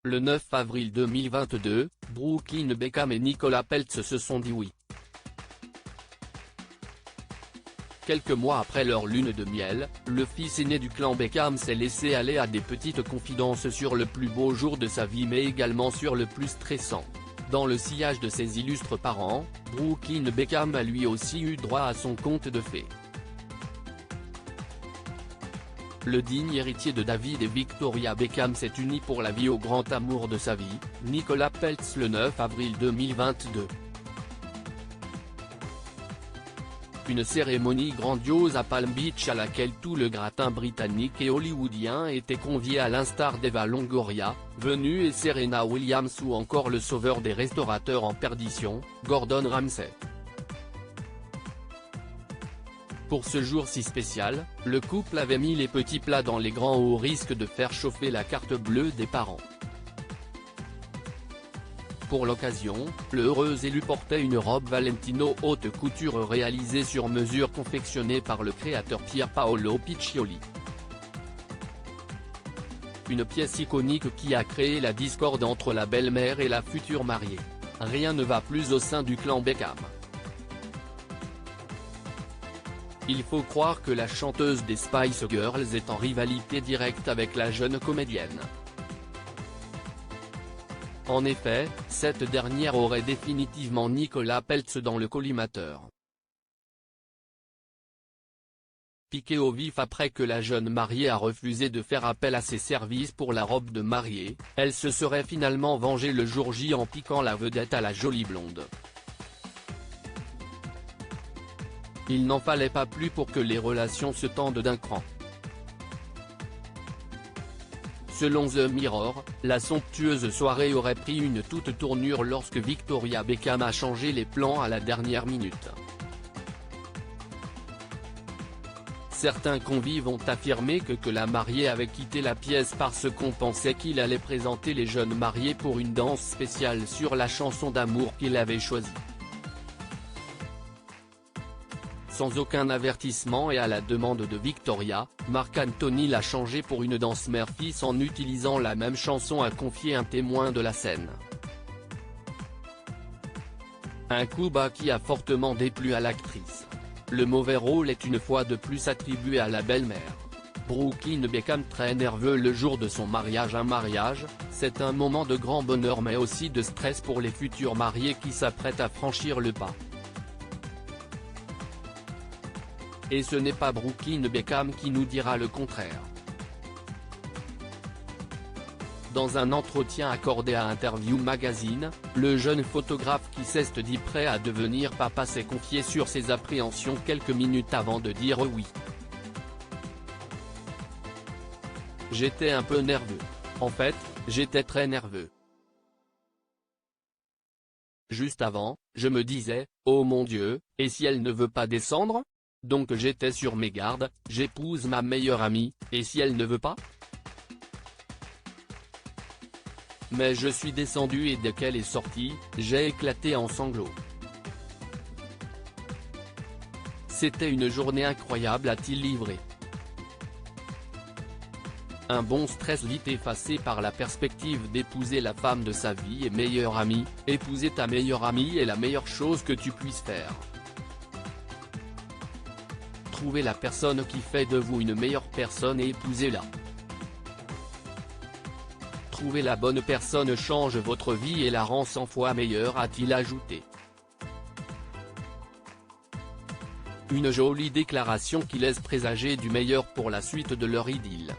Le 9 avril 2022, Brooklyn Beckham et Nicolas Peltz se sont dit oui. Quelques mois après leur lune de miel, le fils aîné du clan Beckham s'est laissé aller à des petites confidences sur le plus beau jour de sa vie mais également sur le plus stressant. Dans le sillage de ses illustres parents, Brooklyn Beckham a lui aussi eu droit à son conte de fées. Le digne héritier de David et Victoria Beckham s'est uni pour la vie au grand amour de sa vie, Nicolas Peltz le 9 avril 2022. Une cérémonie grandiose à Palm Beach à laquelle tout le gratin britannique et hollywoodien était convié à l'instar d'Eva Longoria, venue et Serena Williams ou encore le sauveur des restaurateurs en perdition, Gordon Ramsay. Pour ce jour si spécial, le couple avait mis les petits plats dans les grands au risque de faire chauffer la carte bleue des parents. Pour l'occasion, le heureux élu portait une robe Valentino haute couture réalisée sur mesure confectionnée par le créateur Pier Paolo Piccioli. Une pièce iconique qui a créé la discorde entre la belle-mère et la future mariée. Rien ne va plus au sein du clan Beckham. Il faut croire que la chanteuse des Spice Girls est en rivalité directe avec la jeune comédienne. En effet, cette dernière aurait définitivement Nicolas Peltz dans le collimateur. Piquée au vif après que la jeune mariée a refusé de faire appel à ses services pour la robe de mariée, elle se serait finalement vengée le jour J en piquant la vedette à la jolie blonde. Il n'en fallait pas plus pour que les relations se tendent d'un cran. Selon The Mirror, la somptueuse soirée aurait pris une toute tournure lorsque Victoria Beckham a changé les plans à la dernière minute. Certains convives ont affirmé que la mariée avait quitté la pièce parce qu'on pensait qu'il allait présenter les jeunes mariés pour une danse spéciale sur la chanson d'amour qu'il avait choisie. Sans aucun avertissement et à la demande de Victoria, Marc Anthony l'a changé pour une danse mère-fils en utilisant la même chanson, a confié un témoin de la scène. Un coup bas qui a fortement déplu à l'actrice. Le mauvais rôle est une fois de plus attribué à la belle-mère. Brooklyn Beckham très nerveux le jour de son mariage. Un mariage, c'est un moment de grand bonheur mais aussi de stress pour les futurs mariés qui s'apprêtent à franchir le pas. Et ce n'est pas Brooklyn Beckham qui nous dira le contraire. Dans un entretien accordé à Interview Magazine, le jeune photographe qui s'est dit prêt à devenir papa s'est confié sur ses appréhensions quelques minutes avant de dire oui. J'étais un peu nerveux. En fait, j'étais très nerveux. Juste avant, je me disais, oh mon Dieu, et si elle ne veut pas descendre ? Donc j'étais sur mes gardes, j'épouse ma meilleure amie, et si elle ne veut pas ? Mais je suis descendu et dès qu'elle est sortie, j'ai éclaté en sanglots. C'était une journée incroyable, a-t-il livré. Un bon stress vite effacé par la perspective d'épouser la femme de sa vie et meilleure amie. Épouser ta meilleure amie est la meilleure chose que tu puisses faire. Trouvez la personne qui fait de vous une meilleure personne et épousez-la. Trouver la bonne personne change votre vie et la rend 100 fois meilleure, a-t-il ajouté. Une jolie déclaration qui laisse présager du meilleur pour la suite de leur idylle.